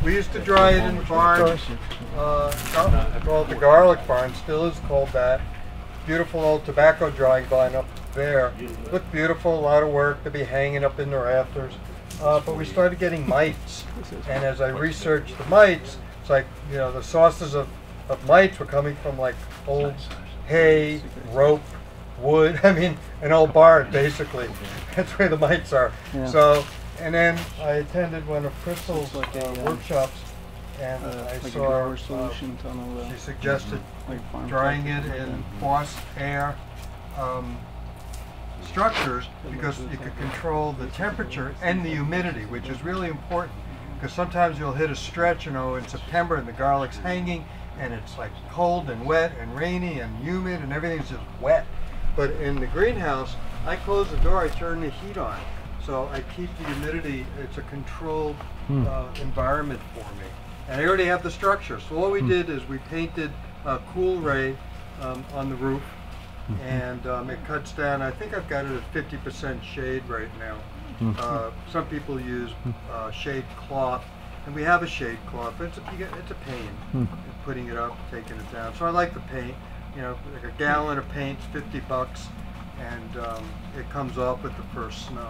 We used to dry it in the barn, called the garlic barn, still is called that. Beautiful old tobacco drying barn up there. Looked beautiful, a lot of work to be hanging up in the rafters. But we started getting mites, and as I researched the mites, it's like, you know, the sources of mites were coming from like old hay, rope, wood, I mean, an old barn basically. That's where the mites are. Yeah. So, and then I attended one of Crystal's workshops, and I saw she suggested drying it in forced air structures because you could control the temperature and the humidity, which is really important because sometimes you'll hit a stretch, you know, in September and the garlic's hanging and it's like cold and wet and rainy and humid and everything's just wet. But in the greenhouse, I close the door, I turn the heat on. So I keep the humidity, it's a controlled environment for me. And I already have the structure. So what we did is we painted Cool Ray on the roof. And it cuts down, I think I've got it at 50% shade right now. Some people use shade cloth. And we have a shade cloth, but it's a pain putting it up, taking it down. So I like the paint. You know, like a gallon of paint's $50, and it comes off with the first snow.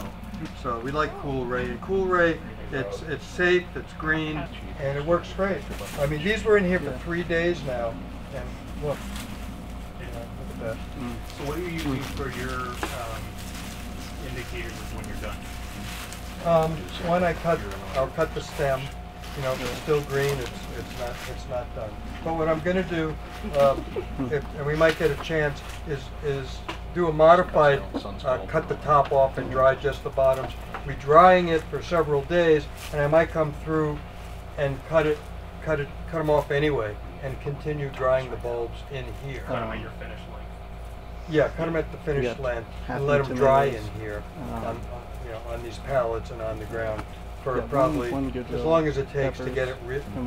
So we like Cool Ray. And Cool Ray, it's safe, it's green, and it works great. I mean, these were in here for 3 days now, and look, look at that. So what are you using for your indicators when you're done? When I'll cut the stem. You know, if it's still green, it's not done. But what I'm going to do, and we might get a chance, is do a modified cut the top off and dry just the bottoms. We're drying it for several days, and I might come through and cut them off anyway, and continue drying the bulbs in here. Cut them at your finished length. Yeah, cut them at the finished length and let them dry in here, on these pallets and on the ground. For probably as long as it takes to get it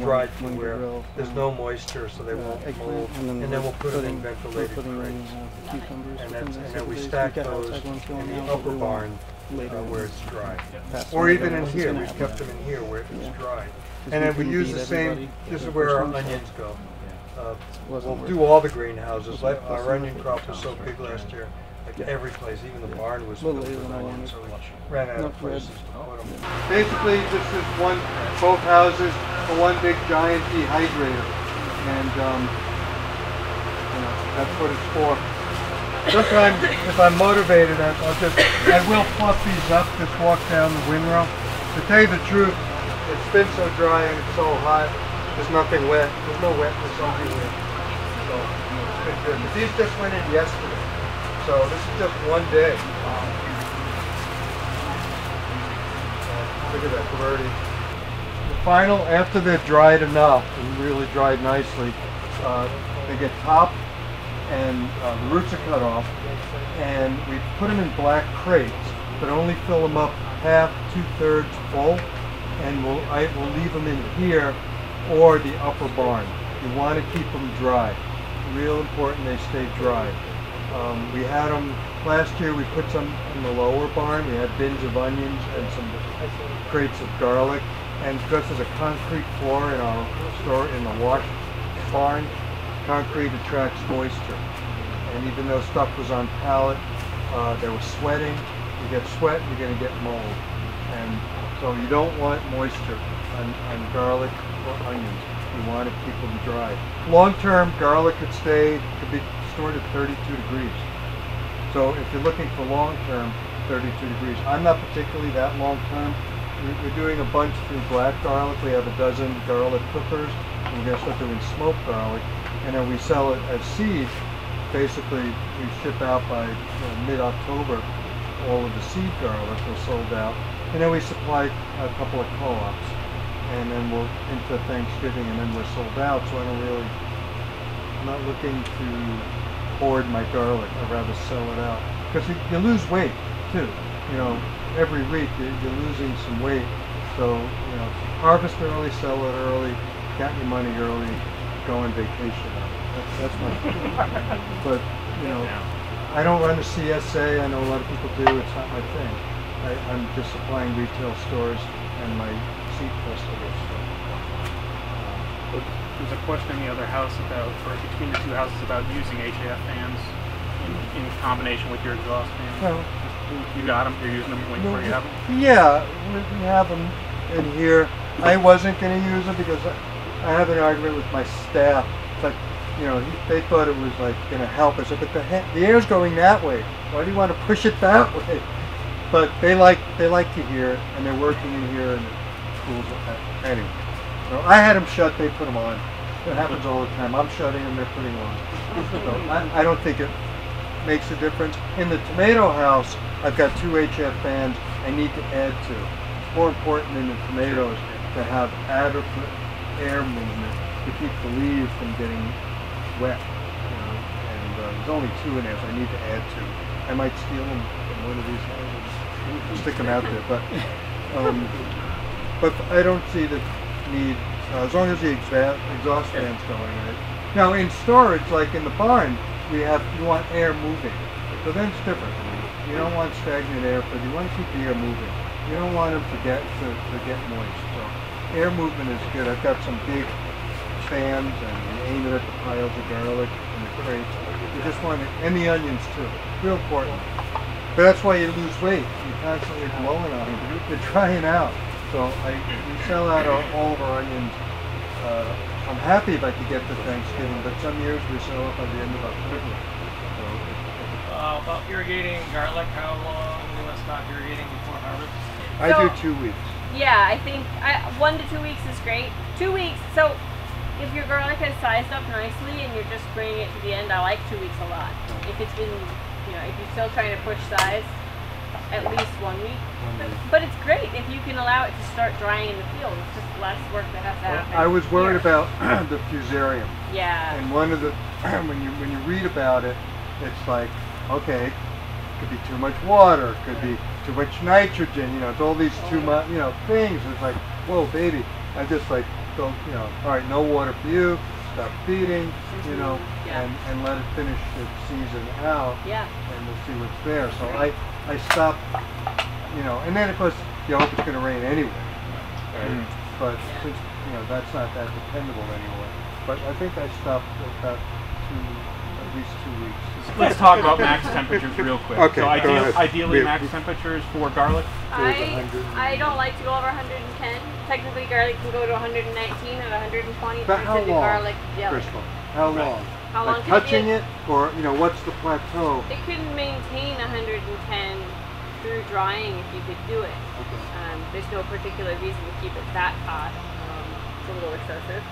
dried to where there's no moisture, so they won't mold. And then we'll put it in ventilated crates. And then we stack those in the upper barn where it's dry. Or even in here, we've kept them in here where it's dry. And then we use the same, this is where our onions go. We'll do all the greenhouses. Our onion crop was so big last year. Like every place, even the barn was filled with onions, so we ran out of places to put them. Basically, this is both houses for one big giant dehydrator, and that's what it's for. Sometimes, if I'm motivated, I will fluff these up, just walk down the windrow. To tell you the truth, it's been so dry and it's so hot. There's nothing wet. There's no wetness on here, so it's been good. But these just went in yesterday. So this is just one day. Look at that variety. The final, after they're dried enough and really dried nicely, they get topped and the roots are cut off, and we put them in black crates, but only fill them up half, 2/3 full, and we'll leave them in here or the upper barn. You want to keep them dry. Real important they stay dry. We had them, last year we put some in the lower barn. We had bins of onions and some crates of garlic. And because there's a concrete floor in our store, in the wash barn, concrete attracts moisture. And even though stuff was on pallet, they were sweating. You get sweat, you're going to get mold. And so you don't want moisture on garlic or onions. You want to keep them dry. Long-term, garlic could be stored at 32 degrees. So if you're looking for long-term, 32 degrees. I'm not particularly that long-term. We're doing a bunch through black garlic. We have a dozen garlic cookers. And we're going to start doing smoked garlic. And then we sell it as seed. Basically, we ship out by mid-October. All of the seed garlic was sold out. And then we supply a couple of co-ops. And then we're into Thanksgiving, and then we're sold out. So I'm not looking to hoard my garlic. I'd rather sell it out. Because you lose weight, too. You know, every week you're losing some weight. So, you know, harvest early, sell it early, count your money early, go on vacation. That's my But, you know, I don't run a CSA. I know a lot of people do. It's not my thing. I'm just supplying retail stores and my seed festivals. There's a question in the other house about, or between the two houses, about using HAF fans in combination with your exhaust fans. Well, You got them. You're using them where you have them. yeah, we have them in here. I wasn't going to use them because I have an argument with my staff. It's like, you know, they thought it was like going to help us, but the air's going that way. Why do you want to push it that way? But they like to hear it, and they're working in here, and it cools it. Anyway, so I had them shut. They put them on. It happens all the time. I'm shutting them. They're putting on. So I don't think it makes a difference. In the tomato house, I've got 2 HF fans I need to add to. It's more important in the tomatoes to have adequate air movement to keep the leaves from getting wet. You know? And there's only 2 in there, so I need to add 2. I might steal them from one of these houses and stick them out there, but I don't see the need as long as the exhaust fan's going. Right? Now in storage, like in the barn, you want air moving, so then it's different. You don't want stagnant air, but you want to keep the air moving. You don't want them to get moist. So air movement is good. I've got some big fans, and you aim it at the piles of garlic and the crates. You just want it, and the onions too. Real important. But that's why you lose weight. You're constantly blowing on them. They're drying out. So we sell out all of our onions. I'm happy if I could get to Thanksgiving, but some years we sell it by the end of October. So, about irrigating garlic, how long will it stop irrigating before harvest? I do 2 weeks. Yeah, I think 1 to 2 weeks is great. 2 weeks. So if your garlic has sized up nicely and you're just bringing it to the end, I like 2 weeks a lot. If it's been, if you're still trying to push size, at least 1 week. But it's great if you can allow it to start drying in the field. It's just less work that has to happen. I was worried about the fusarium. Yeah. And one of the when you read about it, it's like, okay, it could be too much water, it could be too much nitrogen. It's all these too much things. It's like, whoa, baby. I just like don't all right, no water for you. Stop feeding, and let it finish its season out. Yeah. And we'll see what's there. So I stopped, and then of course you hope it's going to rain anyway. Right? But since that's not that dependable anymore. But I think I stopped about at least 2 weeks. Let's talk about max temperatures real quick. Okay, so go ahead. ideally max temperatures for garlic? I don't like to go over 110. Technically garlic can go to 119 and 120. But how long? Garlic jelly. First one. How long? How long like can touching it, or what's the plateau? It could maintain 110 through drying if you could do it. Okay. There's no particular reason to keep it that hot. It's a little excessive.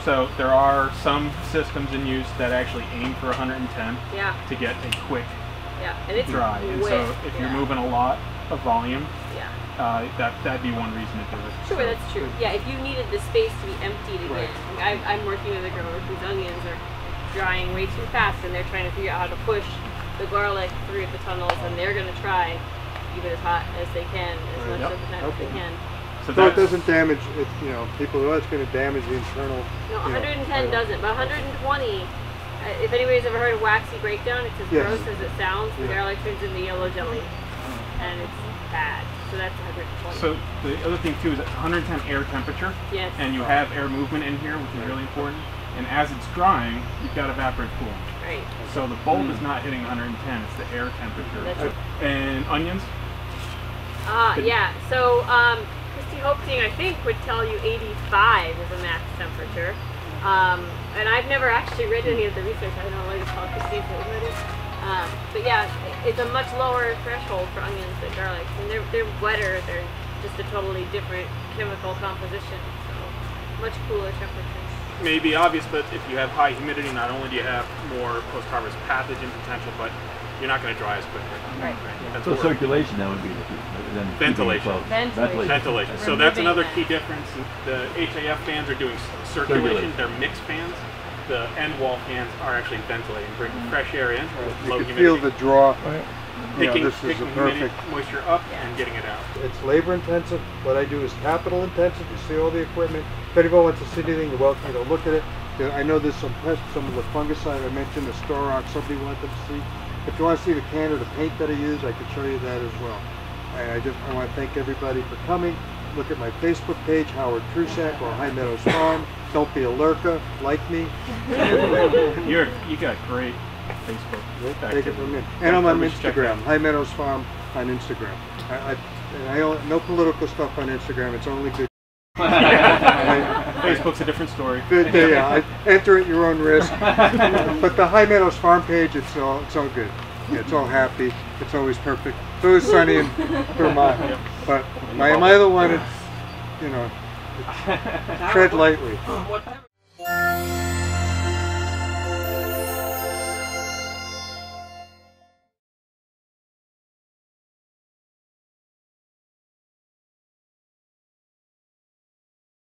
So there are some systems in use that actually aim for 110 to get a quick and it's dry. And so if you're moving a lot of volume, that'd be one reason to do it. Sure, that's true. Yeah, if you needed the space to be emptied again. Right. I'm working with a grower whose onions are drying way too fast, and they're trying to figure out how to push the garlic through the tunnels, and they're going to try keep it as hot as they can, as much of the time as they can. So it doesn't damage it, people know it's going to damage the internal. No, 110 doesn't, but 120, if anybody's ever heard of waxy breakdown, it's as gross as it sounds. The garlic turns into yellow jelly, and it's bad. So that's 120. So the other thing too is at 110 air temperature, and you have air movement in here, which is really important. And as it's drying, you've got evaporative cooling. Right. So the bulb is not hitting 110; it's the air temperature. And onions? So Christy Hopting, I think, would tell you 85 is a max temperature. And I've never actually read any of the research. I don't know what it's called. Christy's read it. But yeah, it's a much lower threshold for onions than garlic. And they're wetter. They're just a totally different chemical composition. So much cooler temperatures. May be obvious, but if you have high humidity, not only do you have more post-harvest pathogen potential, but you're not going to dry as quickly. Right. So circulation, that would be then ventilation. Ventilation. So that's another key difference. The HAF fans are doing circulation. They're mixed fans. The end wall fans are actually ventilating, bringing fresh air in. Low You can humidity. feel the draw. Picking this is a perfect moisture up and getting it out. It's labor intensive. What I do is capital intensive. You see all the equipment. If anyone wants to see anything, you're welcome to look at it. I know there's some of the fungicide I mentioned, the Storox, somebody wanted to see. If you want to see the can of the paint that I use, I can show you that as well. And I want to thank everybody for coming. look at my Facebook page, Howard Prussack, or High Meadows Farm. Don't be a lurker, like me. You got great Facebook. Take it from me. And I'm on Instagram, High Meadows Farm on Instagram. I don't, no political stuff on Instagram, it's only good. Facebook's a different story. Yeah, enter at your own risk. But the High Meadows Farm page, it's all good. Yeah, it's all happy. It's always perfect. It's always sunny in Vermont. But my other one, it's, you know, tread lightly.